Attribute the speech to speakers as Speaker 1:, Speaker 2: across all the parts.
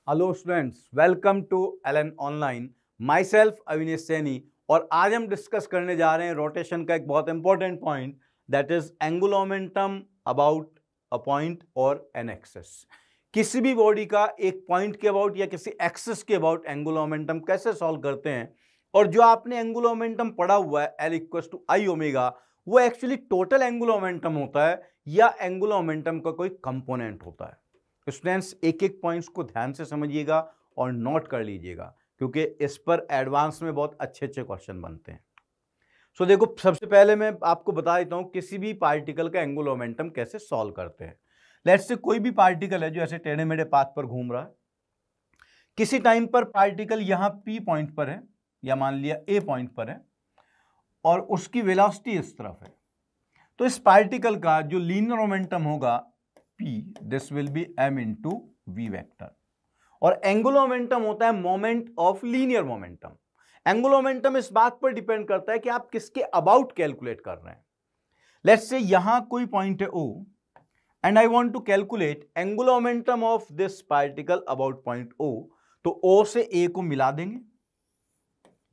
Speaker 1: Hello students, welcome to Allen online. Myself Avinesh Saini. और आज हम डिस्कस करने जा रहे हैं रोटेशन का एक बहुत important point, that is angular momentum about a point और एन एक्सिस। किसी भी बॉडी का एक पॉइंट के अबाउट या किसी एक्सिस के अबाउट एंगुलर मोमेंटम कैसे सॉल्व करते हैं। और जो आपने एंगुलर मोमेंटम पढ़ा हुआ है L equals to I omega, वो एक्चुअली टोटल एंगुलर मोमेंटम होता है या एंगुलर मोमेंटम का कोई कंपोनेंट होता है। स्टूडेंट्स एक एक पॉइंट्स को ध्यान से समझिएगा और नोट कर लीजिएगा, क्योंकि इस पर एडवांस में बहुत अच्छे अच्छे क्वेश्चन बनते हैं। सो देखो, सबसे पहले मैं आपको बता देता हूं किसी भी पार्टिकल का एंगुलर मोमेंटम कैसे सॉल्व करते हैं। लेट्स से कोई भी पार्टिकल है जो ऐसे टेढ़े मेढ़े पाथ पर घूम रहा है। किसी टाइम पर पार्टिकल यहां पी पॉइंट पर है या मान लिया ए पॉइंट पर है और उसकी वेलोसिटी इस तरफ है। तो इस पार्टिकल का जो लीनियर मोमेंटम होगा P, this will be m into V vector. और एंगुलर मोमेंटम होता है moment of linear momentum. Angular momentum इस बात पर डिपेंड करता है कि आप किसके अबाउट कैलकुलेट कर रहे हैं। लेट्स से यहां कोई पॉइंट है O and I want to calculate angular momentum of this particle about point O। तो O से A को मिला देंगे,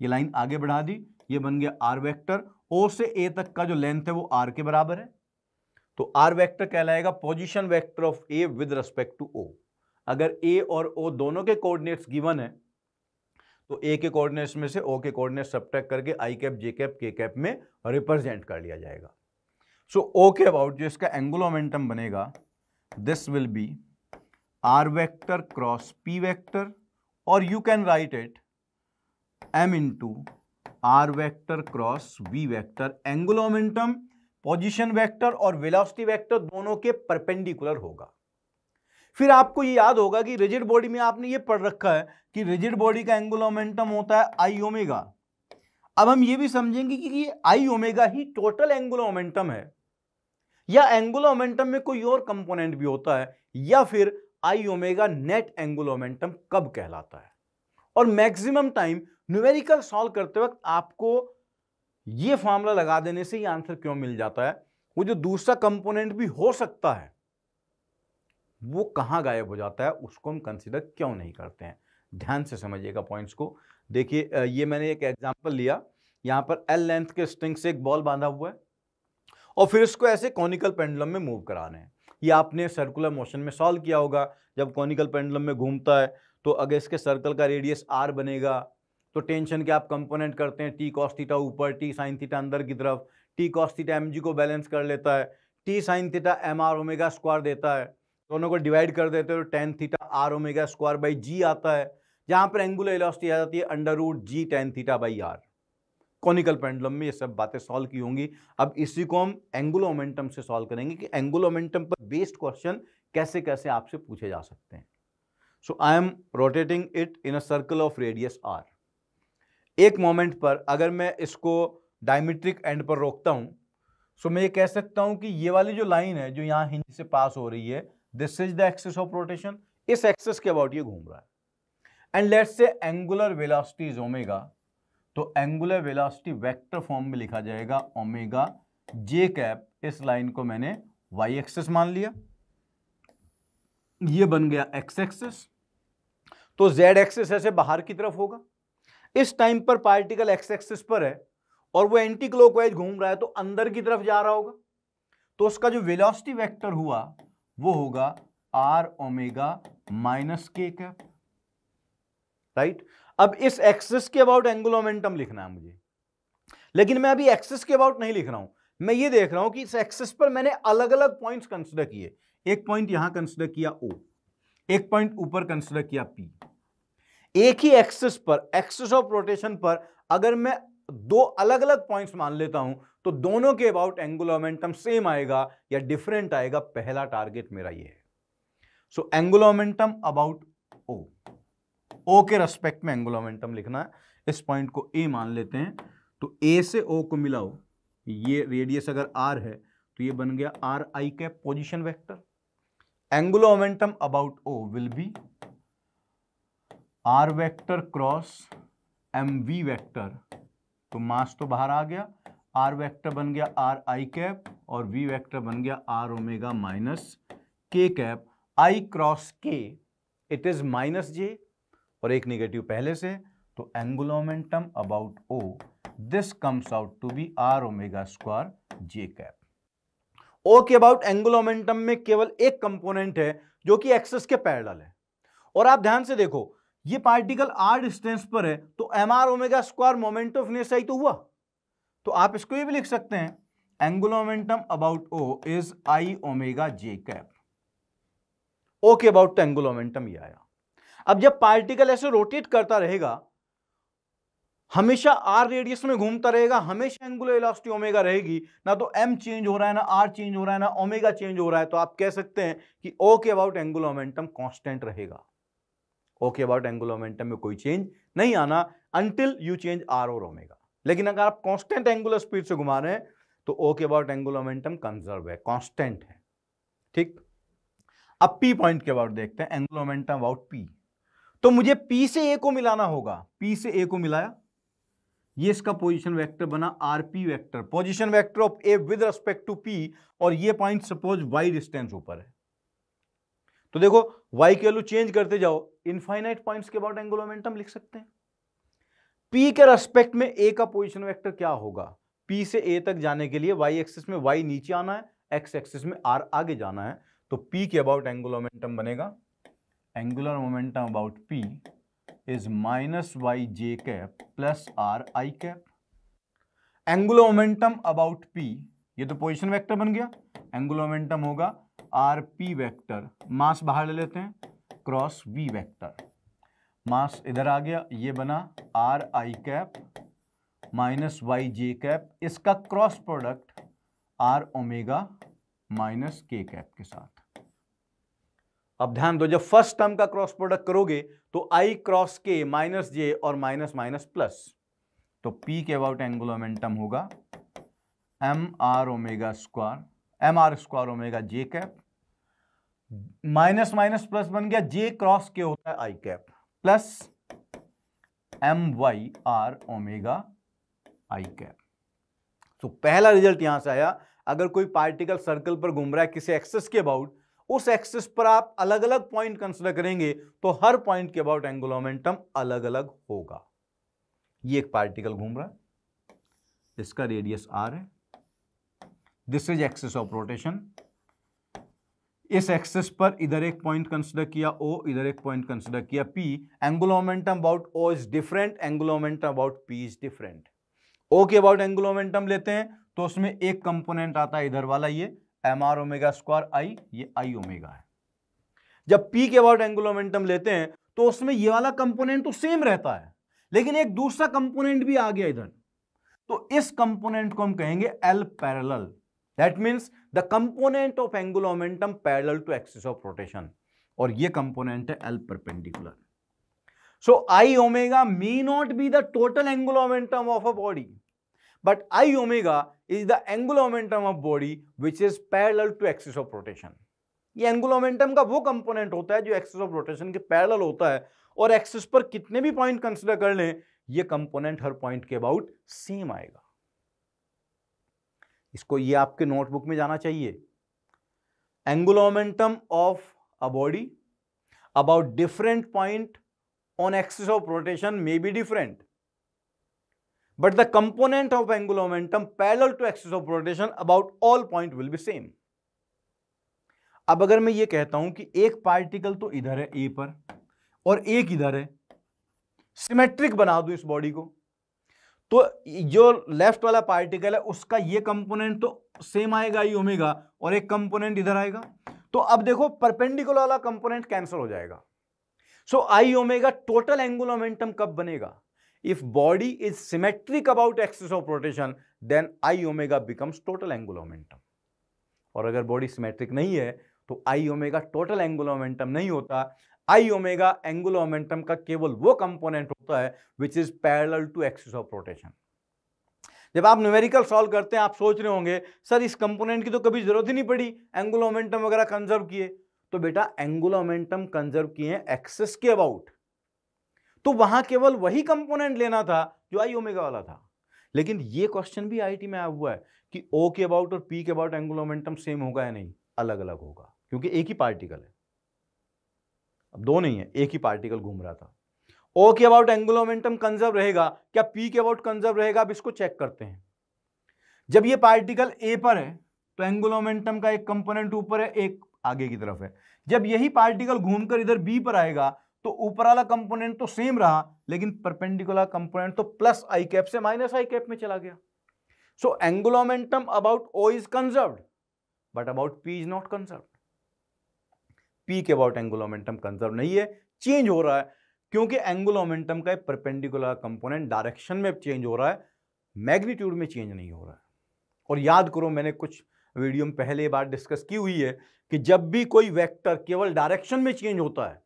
Speaker 1: ये लाइन आगे बढ़ा दी, ये बन गया R वेक्टर। O से A तक का जो लेंथ है वो R के बराबर है, तो R वेक्टर कहलाएगा position vector of A with respect to O। अगर A और O दोनों के कोऑर्डिनेट्स गिवन है तो A के कोऑर्डिनेट्स में से O के कोऑर्डिनेट्स सब्ट्रैक्ट करके I cap J cap K cap में रिप्रेजेंट कर लिया जाएगा। सो O के अबाउट जो इसका एंगुलर मोमेंटम बनेगा, this will be R vector cross P vector, और you can write it M into R vector cross V vector. Angular momentum position vector और वेलोसिटी वेक्टर दोनों के परपेंडिकुलर होगा। फिर आपको ये याद होगा कि रिजिड बॉडी में आपने ये पढ़ रखा है कि रिजिड बॉडी का एंगुलर मोमेंटम होता है आई ओमेगा। अब हम ये भी समझेंगे कि ये आई ओमेगा ही टोटल एंगुलर मोमेंटम है या एंगुलर मोमेंटम में कोई और कंपोनेंट भी होता है, या फिर आई ओमेगा नेट एंगुलर मोमेंटम कब कहलाता है। और मैक्सिमम टाइम न्यूमेरिकल सॉल्व करते वक्त आपको ये फॉर्मूला लगा देने से ही आंसर क्यों मिल जाता है। वो जो दूसरा कंपोनेंट भी हो सकता है वो कहां गायब हो जाता है, उसको हम कंसीडर क्यों नहीं करते हैं। ध्यान से समझिएगा पॉइंट्स को। देखिए, ये मैंने एक एग्जांपल लिया, यहां पर एल लेंथ के स्ट्रिंग से एक बॉल बांधा हुआ है और फिर इसको ऐसे कॉनिकल पेंडुलम में मूव कराना है। ये आपने सर्कुलर मोशन में सॉल्व किया होगा। जब कॉनिकल पेंडुलम में घूमता है तो अगर इसके सर्कल का रेडियस r बनेगा तो टेंशन के आप कंपोनेंट करते हैं, टी कॉस थीटा ऊपर, टी साइन थीटा अंदर की तरफ। टी कॉस थीटा mg को बैलेंस कर लेता है, T sine theta mr omega square देता है, दोनों को डिवाइड कर देते हो तो tan theta r omega square by G आता है, जहां पर एंगुलर वेलोसिटी आ जाती है under root G tan theta by r। Conical pendulum में ये सब बातें सॉल्व की होंगी। अब इसी को हम एंगुलर मोमेंटम से सॉल्व करेंगे कि एंगुलर मोमेंटम पर बेस्ड क्वेश्चन कैसे कैसे आपसे पूछे जा सकते हैं। So I am rotating it in a circle of radius r। एक मोमेंट पर अगर मैं इसको डायमीट्रिक एंड पर रोकता हूं, सो मैं ये कह सकता हूं कि ये वाली जो लाइन है जो यहां हिंज से पास हो रही है, this is the axis of rotation. इस एक्सिस के अबाउट ये घूम रहा है and let's say angular velocity is omega. तो एंगुलर वेलोसिटी वेक्टर फॉर्म में लिखा जाएगा ओमेगा जे कैप। इस लाइन को मैंने वाई एक्सिस मान लिया, ये बन गया एक्स एक्सिस। तो जेड एक्सिस ऐसे बाहर की तरफ होगा। इस टाइम पर पार्टिकल एक्स एक्सिस पर है और वो एंटी क्लॉकवाइज घूम रहा है तो अंदर की तरफ जा रहा होगा, तो उसका जो वेलोसिटी वेक्टर हुआ वो होगा are omega minus K cap, right. अब इस एक्सिस के अबाउट एंगुलर मोमेंटम लिखना है मुझे, लेकिन मैं अभी एक्सिस के अबाउट नहीं लिख रहा हूं। मैं ये देख रहा हूं कि इस एक्सिस पर मैंने अलग अलग पॉइंट्स कंसीडर किए। एक पॉइंट यहां कंसीडर किया O, एक पॉइंट ऊपर कंसीडर किया P। एक ही एक्सिस पर, एक्सिस ऑफ रोटेशन पर अगर मैं दो अलग अलग पॉइंट्स मान लेता हूं तो दोनों के अबाउट एंगुलर मोमेंटम सेम आएगा या डिफरेंट आएगा। पहला टारगेट मेरा ये है। सो एंगुलर मोमेंटम अबाउट O के रेस्पेक्ट में एंगुलर मोमेंटम लिखना है। इस पॉइंट को A मान लेते हैं, तो A से O को मिलाओ, ये रेडियस अगर R है तो ये बन गया R I cap position vector. Angular momentum about O will be R vector cross mv vector. तो मास तो बाहर आ गया, R वेक्टर बन गया आर आई कैप और V वेक्टर बन गया R omega minus K cap. I cross K it is minus J और एक नेगेटिव पहले से, तो angular momentum about O this comes out to be R omega square J cap. ओ के अबाउट एंगुलर मोमेंटम में केवल एक कंपोनेंट है जो कि एक्सिस के पैरेलल है। और आप ध्यान से देखो, ये पार्टिकल आर डिस्टेंस पर है तो M R omega square moment of inertia ही तो हुआ। तो आप इसको ये भी लिख सकते हैं, angular momentum about O is I omega J cap. ओ के अबाउट एंगुलर मोमेंटम ये आया। अब जब पार्टिकल ऐसे रोटेट करता रहेगा, हमेशा आर रेडियस में घूमता रहेगा, हमेशा एंगुलर वेलोसिटी ओमेगा रहेगी, ना तो एम चेंज हो रहा है, ना आर चेंज हो रहा है, ना ओमेगा चेंज हो रहा है, तो आप कह सकते हैं कि ओ के अबाउट एंगुलर मोमेंटम कांस्टेंट रहेगा। ओ के अबाउट एंगुलर मोमेंटम में कोई चेंज नहीं आना अंटिल यू चेंज आर और ओमेगा। लेकिन अगर आप कांस्टेंट एंगुलर स्पीड से घुमा रहे हैं तो ओ के अबाउट एंगुलर मोमेंटम कंजर्व है, कांस्टेंट है। ठीक, अब पी पॉइंट के अबाउट देखते हैं, एंगुलर मोमेंटम अबाउट पी। तो मुझे पी से ए को मिलाना होगा, पी से ए को मिलाया, ये इसका पोजीशन वेक्टर बना RP vector, position vector of A with respect to P, और ये पॉइंट सपोज वाई डिस्टेंस ऊपर है। तो देखो वाई की वैल्यू चेंज करते जाओ, इनफाइनाइट पॉइंट्स के अबाउट एंगुलर मोमेंटम लिख सकते हैं। पी के रेस्पेक्ट में ए का पोजीशन वेक्टर क्या होगा, पी से ए तक जाने के लिए वाई एक्सिस में वाई नीचे आना है, एक्स एक्सिस में आर आगे जाना है, तो पी के अबाउट एंगुलर मोमेंटम बनेगा, angular momentum about P is minus y j cap plus r I cap। Angular momentum about p, ये तो पोजीशन वेक्टर बन गया, एंगुलर मोमेंटम होगा आर पी वेक्टर, मास बाहर ले लेते हैं, क्रॉस v वेक्टर, मास इधर आ गया, ये बना R I cap minus Y J cap, इसका cross product R omega minus K cap के साथ। अब ध्यान दो, जब फर्स्ट टर्म का क्रॉस प्रोडक्ट करोगे तो I cross K minus J और माइनस माइनस प्लस, तो पी के अबाउट एंगुलर मोमेंटम होगा M R omega square, M R square omega J cap, minus minus plus बन गया, जे क्रॉस के होता है I cap, plus M Y R omega I cap. तो पहला result यहां से आया, अगर कोई पार्टिकल सर्कल पर घूम रहा है किसी एक्सिस के अबाउट, उस एक्सिस पर आप अलग अलग पॉइंट कंसीडर करेंगे तो हर पॉइंट के अबाउट एंगुलर मोमेंटम अलग अलग होगा। ये एक पार्टिकल घूम रहा है, इसका रेडियस r है, this is axis of rotation, इस एक्सिस पर इधर एक पॉइंट कंसीडर किया o, इधर एक पॉइंट कंसीडर किया p, angular momentum about o is different, angular momentum about p is different. o के अबाउट एंगुलर मोमेंटम लेते हैं तो उसमें एक कंपोनेंट आता है इधर वाला, ये एम आर ओमेगा स्क्वायर आई, ये आई ओमेगा है। जब पी के अबाउट एंगुलर मोमेंटम लेते हैं तो उसमें ये वाला कंपोनेंट तो सेम रहता है, लेकिन एक दूसरा कंपोनेंट भी आ गया इधर, तो इस कंपोनेंट को हम कहेंगे L parallel, that means the component of angular momentum parallel to axis of rotation, और ये कंपोनेंट है L perpendicular. So I omega may not be the total angular momentum of a body, but I omega is the angular momentum of body which is parallel to axis of rotation। ये angular momentum का वो component होता है जो axis of rotation के parallel होता है, और एक्सिस पर कितने भी पॉइंट कंसीडर कर लें ये कंपोनेंट हर पॉइंट के अबाउट सेम आएगा। इसको ये आपके नोटबुक में जाना चाहिए, angular momentum of a body about different point on axis of rotation may be different, but the component of angular momentum parallel to axis of rotation about all point will be same। अब अगर मैं ये कहता हूं कि एक particle तो इधर है ए पर और एक इधर है, सिमेट्रिक बना दूं इस बॉडी को, तो जो लेफ्ट वाला पार्टिकल है उसका ये कंपोनेंट तो सेम आएगा ई ओमेगा, और एक कंपोनेंट इधर आएगा, तो अब देखो परपेंडिकुलर वाला कंपोनेंट कैंसिल हो जाएगा। सो I omega total angular momentum कब बनेगा, if body is symmetric about axis of rotation then I omega becomes total angular momentum। और अगर बॉडी सिमेट्रिक नहीं है तो I omega total angular momentum नहीं होता, I ओमेगा एंगुलर मोमेंटम का केवल वो कंपोनेंट होता है which is parallel to axis of rotation। जब आप न्यूमेरिकल सॉल्व करते हैं आप सोच रहे होंगे सर इस कंपोनेंट की तो कभी जरूरत ही नहीं पड़ी, एंगुलर मोमेंटम वगैरह कंजर्व किए, तो बेटा एंगुलर मोमेंटम कंजर्व किए हैं एक्सिस के अबाउट, तो वहां केवल वही कंपोनेंट लेना था जो आई ओमेगा वाला था। लेकिन ये क्वेश्चन भी आईटी में आया हुआ है कि ओ के अबाउट और पी के अबाउट एंगुलर मोमेंटम सेम होगा या नहीं, अलग अलग होगा, क्योंकि एक ही पार्टिकल है। अब दो नहीं है, एक ही पार्टिकल घूम रहा था। ओ के अबाउट एंगुलर मोमेंटम कंजर्व रहेगा, क्या पी के अबाउट कंजर्व रहेगा? अब इसको चेक करते हैं। जब ये पार्टिकल ए पर है तो एंगुलर मोमेंटम का एक कंपोनेंट ऊपर है, एक आगे की तरफ है। जब यही पार्टिकल घूमकर इधर बी पर आएगा तो ऊपर वाला कंपोनेंट तो सेम रहा, लेकिन परपेंडिकुलर कंपोनेंट तो प्लस आई कैप से माइनस आई कैप में चला गया। So angular momentum about O is conserved, but about P is not conserved. P के अबाउट एंगुलर मोमेंटम कंजर्व नहीं है, चेंज हो रहा है, क्योंकि एंगुलर मोमेंटम का परपेंडिकुलर कंपोनेंट डायरेक्शन में चेंज हो रहा है, मैग्नीट्यूड में चेंज नहीं हो रहा है। और याद करो, मैंने कुछ वीडियो में पहले बार डिस्कस की हुई है कि जब भी कोई वेक्टर केवल डायरेक्शन में चेंज होता है,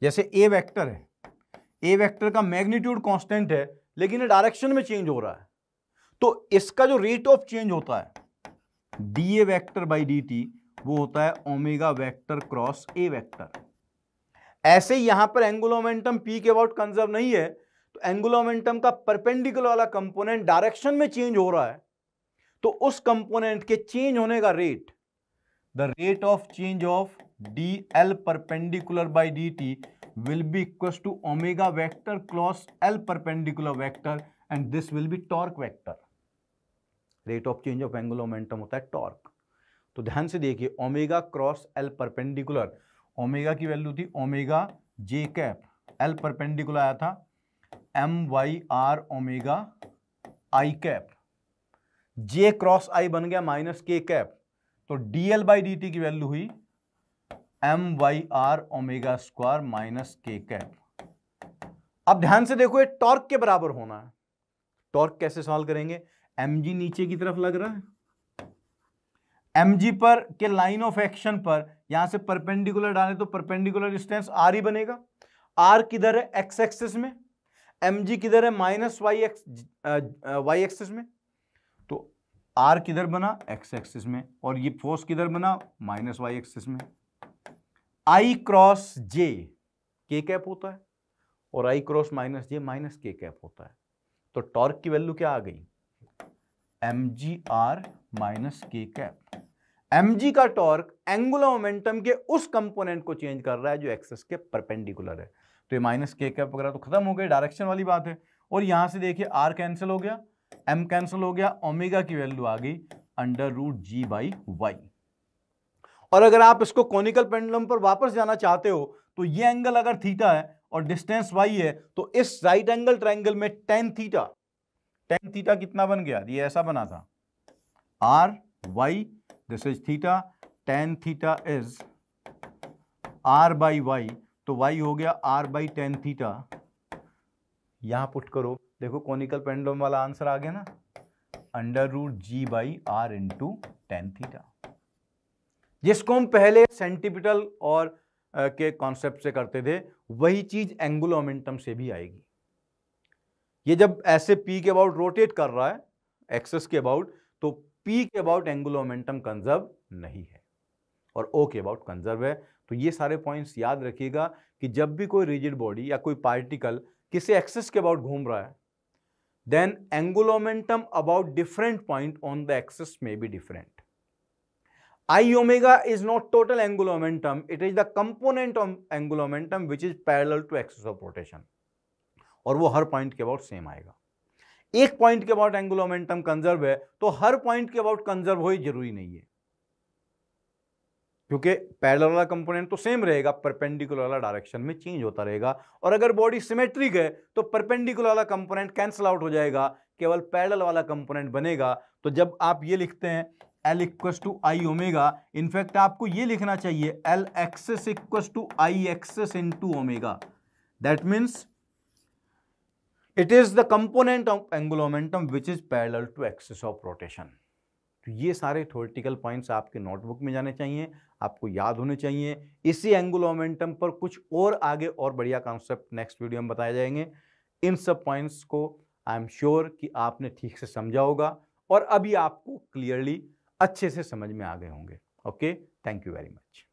Speaker 1: जैसे ए वेक्टर है, ए वेक्टर का मैग्नीट्यूड कांस्टेंट है लेकिन डायरेक्शन में चेंज हो रहा है, तो इसका जो रेट ऑफ चेंज होता है D A vector by D T, वो होता है ओमेगा वेक्टर क्रॉस ए वेक्टर। ऐसे ही यहां पर एंगुलर मोमेंटम पी के अबाउट कंजर्व नहीं है, तो एंगुलर मोमेंटम का परपेंडिकुलर वाला कंपोनेंट डायरेक्शन में चेंज हो रहा है, तो उस कंपोनेंट के चेंज होने का rate, the rate of change of D L perpendicular by D T will be equal to omega vector cross L perpendicular vector, and this will be torque vector. Rate of change of angular momentum होता है torque. तो ध्यान से देखिए, omega cross L perpendicular, omega की value थी omega J cap, L perpendicular आया था M Y R omega I cap, J cross I बन गया माइनस के कैप, तो D L by D T की वैल्यू हुई M Y R omega square minus K cap. अब ध्यान से देखो, ये टॉर्क के बराबर होना है। टॉर्क कैसे सॉल्व करेंगे? एम जी नीचे की तरफ लग रहा है, एम जी पर के लाइन ऑफ एक्शन पर यहां से परपेंडिकुलर डालें तो परपेंडिकुलर डिस्टेंस आर ही बनेगा। आर किधर है? एक्स एक्सिस में। एम जी किधर है? माइनस वाई एक्सिस में। तो आर किधर बना? एक्स एक्सिस में। और ये फोर्स किधर बना? माइनस वाई एक्सिस में। आई क्रॉस जे के कैप होता है, और आई क्रॉस माइनस जे माइनस के कैप होता है। तो टॉर्क की वैल्यू क्या आ गई? M G are minus K cap. mg का टॉर्क एंगुलर मोमेंटम के उस कंपोनेंट को चेंज कर रहा है जो एक्सिस के परपेंडिकुलर है। तो ये माइनस के कैप वगैरह तो खत्म हो गए, डायरेक्शन वाली बात है। और यहां से देखिए r कैंसिल हो गया, m कैंसिल हो गया, ओमेगा की वैल्यू आ गई under root G by Y. और अगर आप इसको कॉनिकल पेंडुलम पर वापस जाना चाहते हो तो ये एंगल अगर थीटा है और डिस्टेंस y है, तो इस राइट एंगल ट्रायंगल में टेन थीटा कितना बन गया? ये ऐसा बना था r y, this is theta, tan theta is r by y, तो y हो गया r by tan theta। यहां पुट करो, देखो कॉनिकल पेंडुलम वाला आंसर आ गया ना, under root G by R into tan theta, जिसको हम पहले सेंटीपिटल और के कॉन्सेप्ट से करते थे, वही चीज एंगुलर मोमेंटम से भी आएगी। ये जब ऐसे p के अबाउट रोटेट कर रहा है एक्सिस के अबाउट, तो P के अबाउट एंगुलर मोमेंटम कंजर्व नहीं है और O के अबाउट कंजर्व है। तो ये सारे पॉइंट्स याद रखिएगा कि जब भी कोई रिजिड बॉडी या कोई पार्टिकल किसी एक्सिस के अबाउट घूम रहा है, then angular momentum about different point on the axis में be different. I omega is not total angular momentum, it is the component of angular momentum which is parallel to axis of rotation, और वो हर point के about same आएगा। एक point के about angular momentum conserve है तो हर point के about conserve हो जरूरी नहीं है, क्योंकि पैरेलल वाला कंपोनेंट तो सेम रहेगा, परपेंडिकुलर वाला डायरेक्शन में चेंज होता रहेगा। और अगर बॉडी सिमेट्रिक है तो परपेंडिकुलर वाला कंपोनेंट कैंसिल आउट हो जाएगा, केवल पैरेलल वाला कंपोनेंट बनेगा। तो जब आप ये लिखते हैं L equals to I omega, in fact आपको ये लिखना चाहिए L axis equals to I axis into omega, that means it is the component of angular momentum which is parallel to axis of rotation। तो ये सारे थ्योरेटिकल पॉइंट्स आपके notebook में जाने चाहिए, आपको याद होने चाहिए। इसी एंगुलर मोमेंटम पर कुछ और आगे और बढ़िया कॉन्सेप्ट नेक्स्ट वीडियो में बताए जाएंगे। इन सब पॉइंट्स को आई एम श्योर कि आपने ठीक से समझा होगा और अभी आपको क्लियरली अच्छे से समझ में आ गए होंगे। Okay, thank you very much.